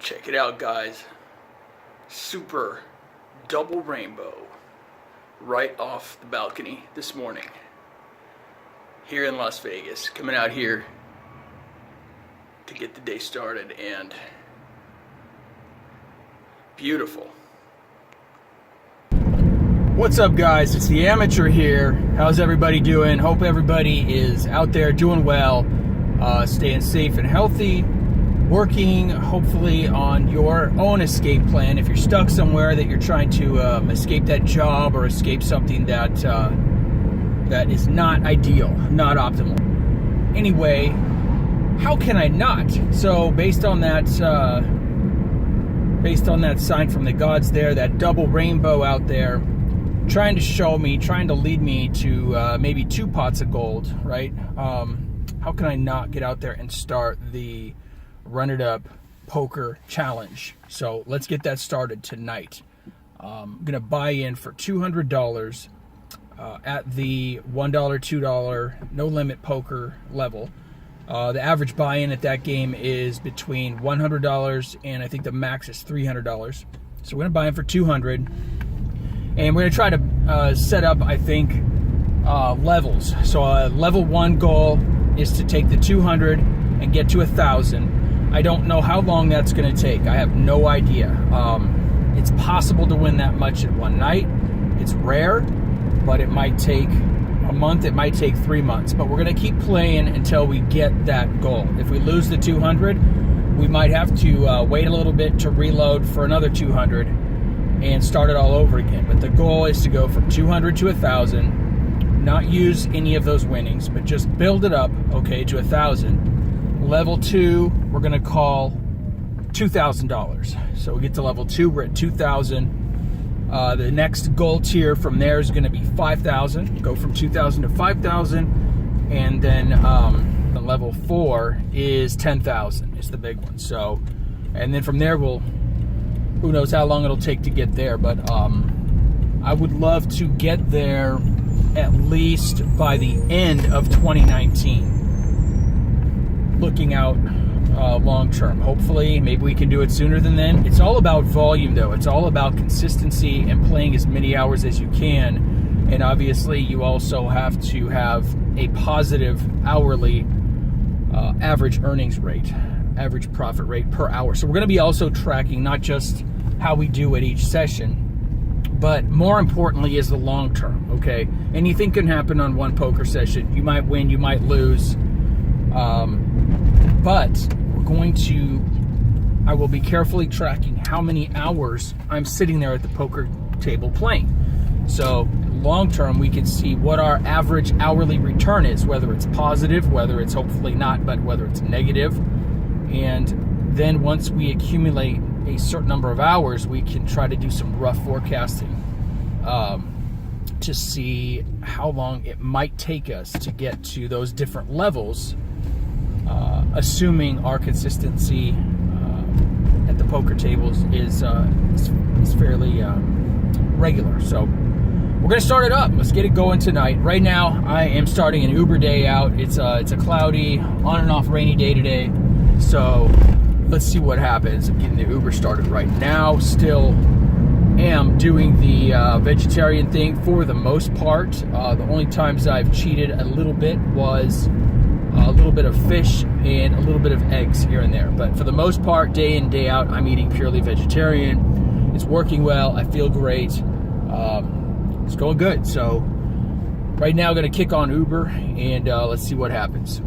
Check it out, guys. Super double rainbow right off the balcony this morning here in Las Vegas. Coming out here to get the day started, and beautiful. What's up, guys? It's the Amateur here. How's everybody doing? Hope everybody is out there doing well, staying safe and healthy, working hopefully on your own escape plan. If you're stuck somewhere that you're trying to escape that job or escape something that that is not ideal, not optimal. Anyway, how can I not? So based on that sign from the gods there, that double rainbow out there, trying to lead me to maybe 2 pots of gold, right? How can I not get out there and start the Run It Up Poker Challenge? So let's get that started tonight. I'm going to buy in for $200 at the $1, $2 no limit poker level. The average buy-in at that game is between $100 and I think the max is $300. So we're going to buy in for $200. And we're going to try to set up, I think, levels. So level 1 goal is to take the 200 and get to 1,000. I don't know how long that's going to take. I have no idea. It's possible to win that much in one night. It's rare, but it might take a month. It might take 3 months. But we're going to keep playing until we get that goal. If we lose the 200, we might have to wait a little bit to reload for another 200 and start it all over again. But the goal is to go from 200 to 1,000, not use any of those winnings, but just build it up, okay, to 1,000. Level 2, we're going to call $2,000. So we get to level 2, we're at 2,000. The next goal tier from there is going to be 5,000. Go from 2,000 to 5,000. And then the level 4 is 10,000 is the big one. So, and then from there who knows how long it'll take to get there, but I would love to get there at least by the end of 2019. Looking out long term. Hopefully, maybe we can do it sooner than then. It's all about volume, though. It's all about consistency and playing as many hours as you can. And obviously, you also have to have a positive hourly average earnings rate, average profit rate per hour. So we're going to be also tracking not just how we do at each session, but more importantly is the long term, okay? Anything can happen on one poker session. You might win, you might lose, but I will be carefully tracking how many hours I'm sitting there at the poker table playing. So long term, we can see what our average hourly return is, whether it's positive, whether it's hopefully not, but whether it's negative. And then once we accumulate a certain number of hours, we can try to do some rough forecasting to see how long it might take us to get to those different levels, assuming our consistency at the poker tables is fairly regular. So we're going to start it up. Let's get it going tonight. Right now, I am starting an Uber day out. It's a cloudy, on and off rainy day today. So let's see what happens. I'm getting the Uber started right now. Still am doing the vegetarian thing for the most part. The only times I've cheated a little bit was a little bit of fish and a little bit of eggs here and there. But for the most part, day in, day out, I'm eating purely vegetarian. It's working well. I feel great. It's going good. So right now I'm going to kick on Uber and let's see what happens.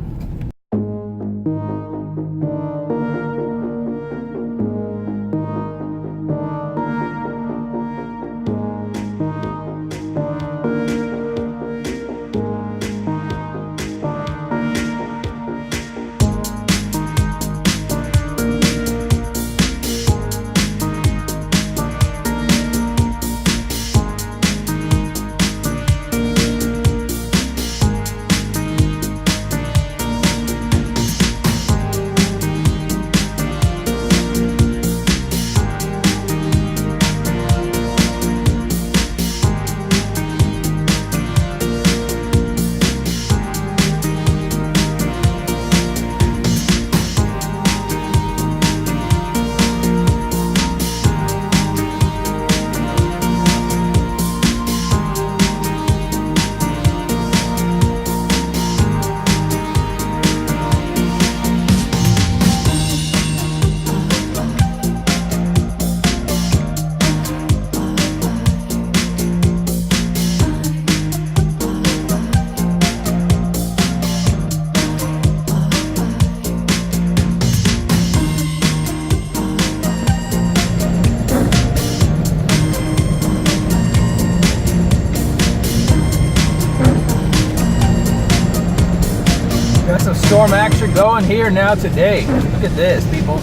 storm actually going here now today. Look at this, people.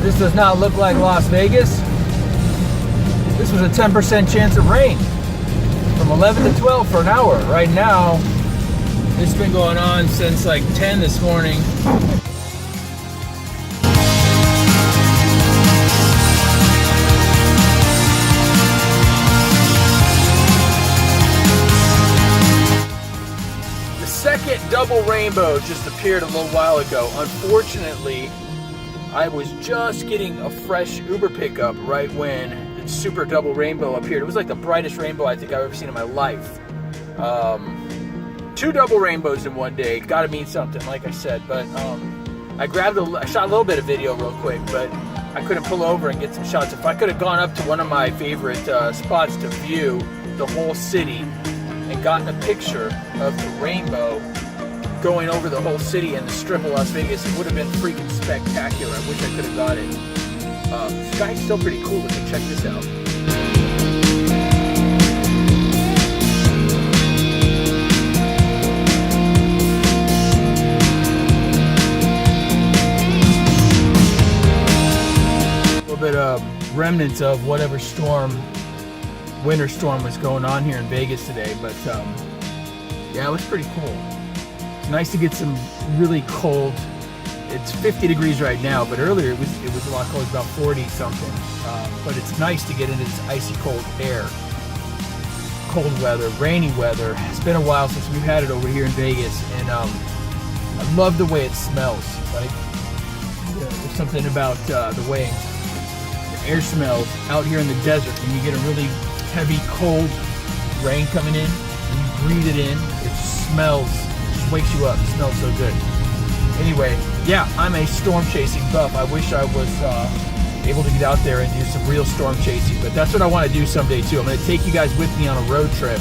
This does not look like Las Vegas. This was a 10% chance of rain from 11 to 12 for an hour. Right now, it's been going on since like 10 this morning. The second double rainbow just appeared a little while ago. Unfortunately, I was just getting a fresh Uber pickup right when the super double rainbow appeared. It was like the brightest rainbow I think I've ever seen in my life. 2 double rainbows in one day. Gotta mean something, like I said. But I shot a little bit of video real quick, but I couldn't pull over and get some shots. If I could have gone up to one of my favorite spots to view the whole city and gotten a picture of the rainbow going over the whole city and the strip of Las Vegas, it would have been freaking spectacular. I wish I could have got it. The sky's still pretty cool looking. Check this out. A little bit of remnants of whatever winter storm was going on here in Vegas today, but yeah, it was pretty cool. Nice to get some really cold. It's 50 degrees right now, but earlier it was a lot colder, about 40 something. But it's nice to get into this icy cold air. Cold weather, rainy weather. It's been a while since we've had it over here in Vegas, and I love the way it smells. Like there's something about the way the air smells out here in the desert when you get a really heavy cold rain coming in and you breathe it in. It smells. Wakes you up. It smells so good. Anyway, yeah, I'm a storm chasing buff. I wish I was able to get out there and do some real storm chasing, but that's what I want to do someday too. I'm going to take you guys with me on a road trip.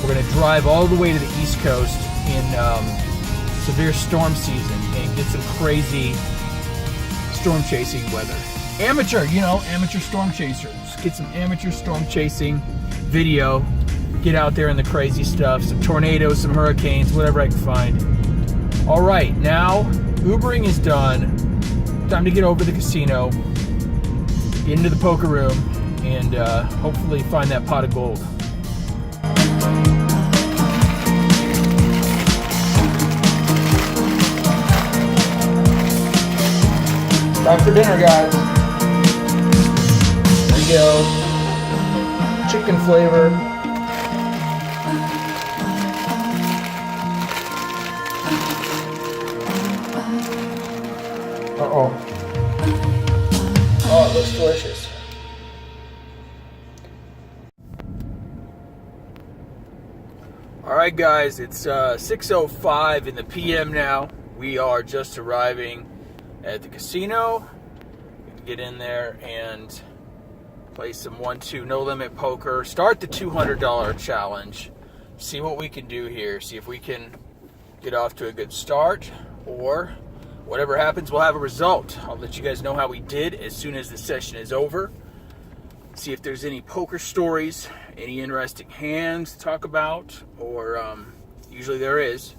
We're going to drive all the way to the East Coast in severe storm season and get some crazy storm chasing weather. Amateur storm chasers. Get some amateur storm chasing video. Get out there in the crazy stuff, some tornadoes, some hurricanes, whatever I can find. All right, now Ubering is done. Time to get over to the casino, get into the poker room, and hopefully find that pot of gold. Time for dinner, guys. There you go. Chicken flavor. Uh-oh. Oh, it looks delicious. Alright guys, it's 6:05 in the PM now. We are just arriving at the casino. We can get in there and play some 1-2 no limit poker. Start the $200 challenge. See what we can do here. See if we can get off to a good start, or whatever happens, we'll have a result. I'll let you guys know how we did as soon as the session is over. See if there's any poker stories, any interesting hands to talk about, or usually there is.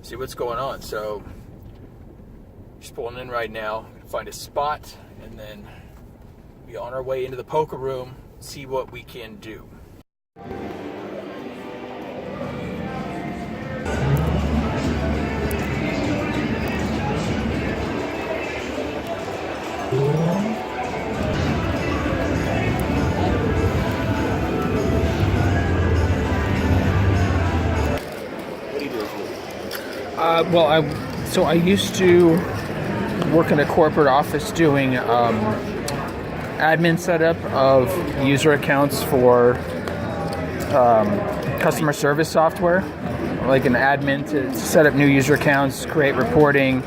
See what's going on. So, just pulling in right now. Find a spot, and then be on our way into the poker room, see what we can do. Well, I used to work in a corporate office doing admin setup of user accounts for customer service software, like an admin to set up new user accounts, create reporting.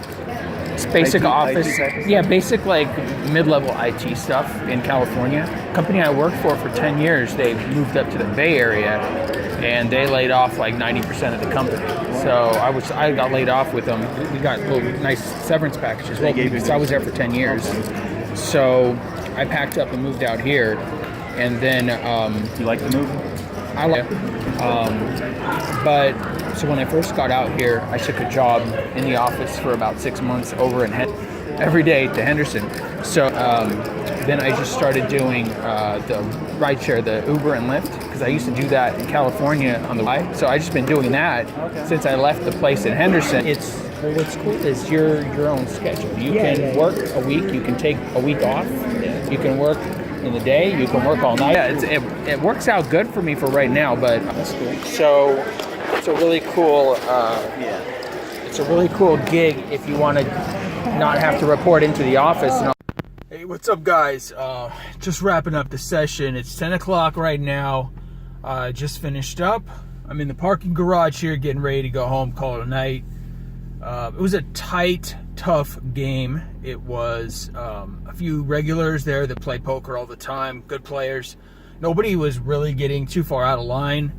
It's basic office, yeah, basic like mid-level IT stuff in California. Company I worked for 10 years, they moved up to the Bay Area, and they laid off like 90% of the company. So I got laid off with them. We got little nice severance packages. Well, because I was there for 10 years. So I packed up and moved out here, and then you like the move? I like it. But So when I first got out here, I took a job in the office for about 6 months over in every day to Henderson. So then I just started doing the rideshare, the Uber and Lyft, because I used to do that in California on the ride. So I just been doing that since I left the place in Henderson. What's cool is your own schedule. You can work a week, you can take a week off, you can work in the day, you can work all night. Yeah, it works out good for me for right now, but that's cool. So it's a really cool it's a really cool gig if you want to not have to report into the office. Hey, what's up, guys? Just wrapping up the session. It's 10 o'clock right now. Just finished up. I'm in the parking garage here getting ready to go home, call it a night. It was a tight, tough game. It was a few regulars there that play poker all the time, good players. Nobody was really getting too far out of line.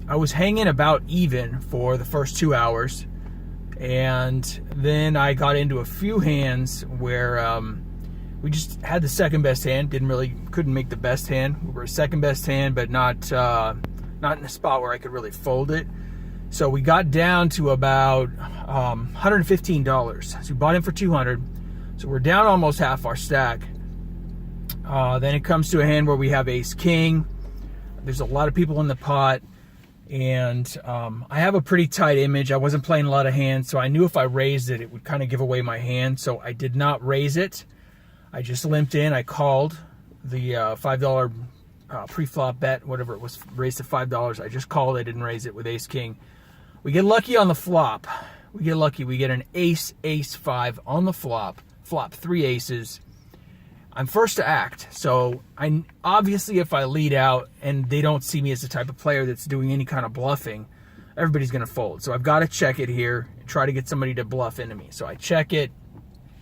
I was hanging about even for the first 2 hours, and then I got into a few hands where we just had the second best hand. Couldn't make the best hand. We were second best hand, but not in a spot where I could really fold it. So we got down to about $115. So we bought in for $200. So we're down almost half our stack. Then it comes to a hand where we have ace king. There's a lot of people in the pot, and I have a pretty tight image. I wasn't playing a lot of hands, so I knew if I raised it, it would kind of give away my hand. So I did not raise it. I just limped in. I called the $5 pre-flop bet, whatever it was, raised to $5. I just called. I didn't raise it with ace king. We get lucky on the flop. We get lucky. We get an ace, ace, 5 on the flop. Flop 3 aces. I'm first to act. So obviously if I lead out and they don't see me as the type of player that's doing any kind of bluffing, everybody's going to fold. So I've got to check it here and try to get somebody to bluff into me. So I check it.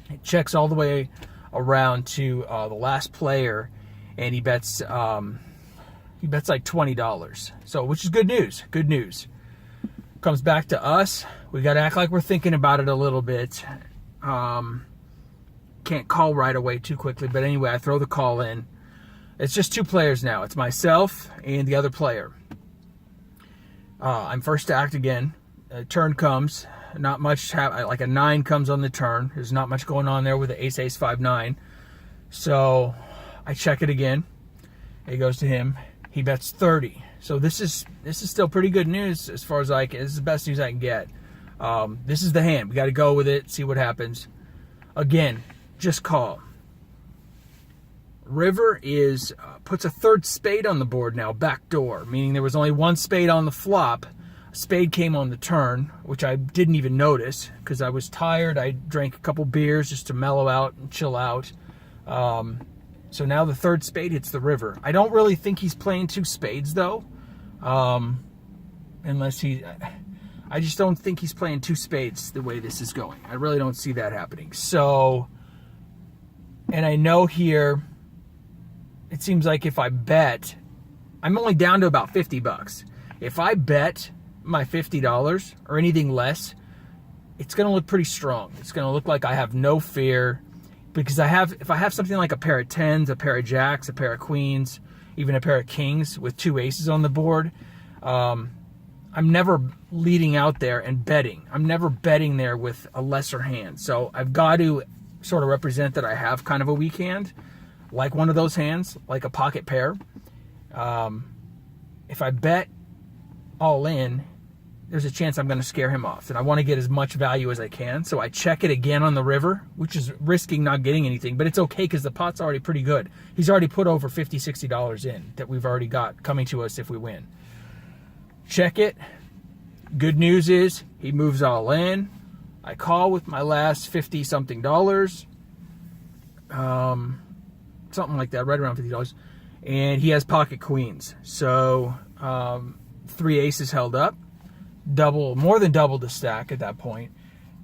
It checks all the way around to the last player, and he bets like $20. So, which is good news. Good news. Comes back to us. We got to act like we're thinking about it a little bit. Can't call right away too quickly, but anyway, I throw the call in. It's just 2 players now. It's myself and the other player. I'm first to act again. Turn comes. Not much, like a 9 comes on the turn. There's not much going on there with the ace, ace, 5, 9. So I check it again. It goes to him. He bets 30. So this is still pretty good news as far as this is the best news I can get. This is the hand. We got to go with it, see what happens. Again, just call. River puts a 3rd spade on the board now, backdoor, meaning there was only 1 spade on the flop. A spade came on the turn, which I didn't even notice because I was tired. I drank a couple beers just to mellow out and chill out. So now the 3rd spade hits the river. I don't really think he's playing 2 spades though. Unless I just don't think he's playing 2 spades the way this is going. I really don't see that happening. So, and I know here, it seems like if I bet, I'm only down to about $50. If I bet my $50 or anything less, it's going to look pretty strong. It's going to look like I have no fear. Because if I have something like a pair of 10s, a pair of jacks, a pair of queens, even a pair of kings with 2 aces on the board, I'm never leading out there and betting. I'm never betting there with a lesser hand. So I've got to sort of represent that I have kind of a weak hand, like one of those hands, like a pocket pair. If I bet all in, there's a chance I'm going to scare him off. And I want to get as much value as I can. So I check it again on the river, which is risking not getting anything. But it's okay because the pot's already pretty good. He's already put over $50, $60 in that we've already got coming to us if we win. Check it. Good news is he moves all in. I call with my last $50-something. Something like that, right around $50. And he has pocket queens. So 3 aces held up. More than double the stack at that point.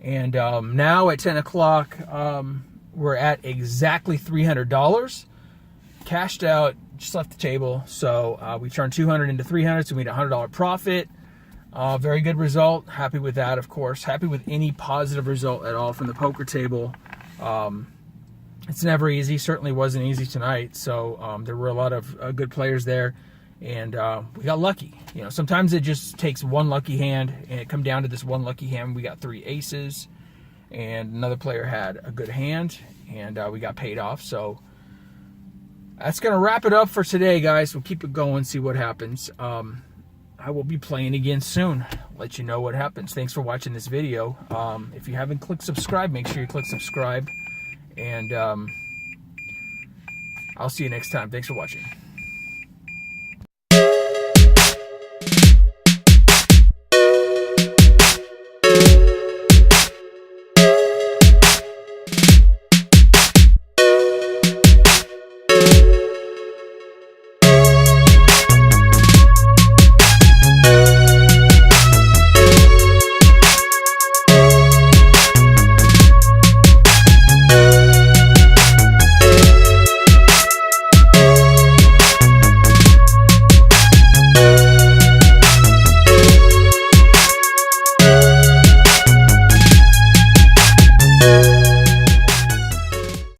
And now at 10 o'clock, we're at exactly $300. Cashed out, just left the table. So we turned 200 into 300, so we made a $100 profit. Very good result. Happy with that, of course. Happy with any positive result at all from the poker table. It's never easy. Certainly wasn't easy tonight. So there were a lot of good players there. And we got lucky. You know, sometimes it just takes one lucky hand, and it come down to this one lucky hand. We got 3 aces, and another player had a good hand, and we got paid off. So that's going to wrap it up for today, guys. We'll keep it going, see what happens. I will be playing again soon. Let you know what happens. Thanks for watching this video. If you haven't clicked subscribe, make sure you click subscribe. And I'll see you next time. Thanks for watching.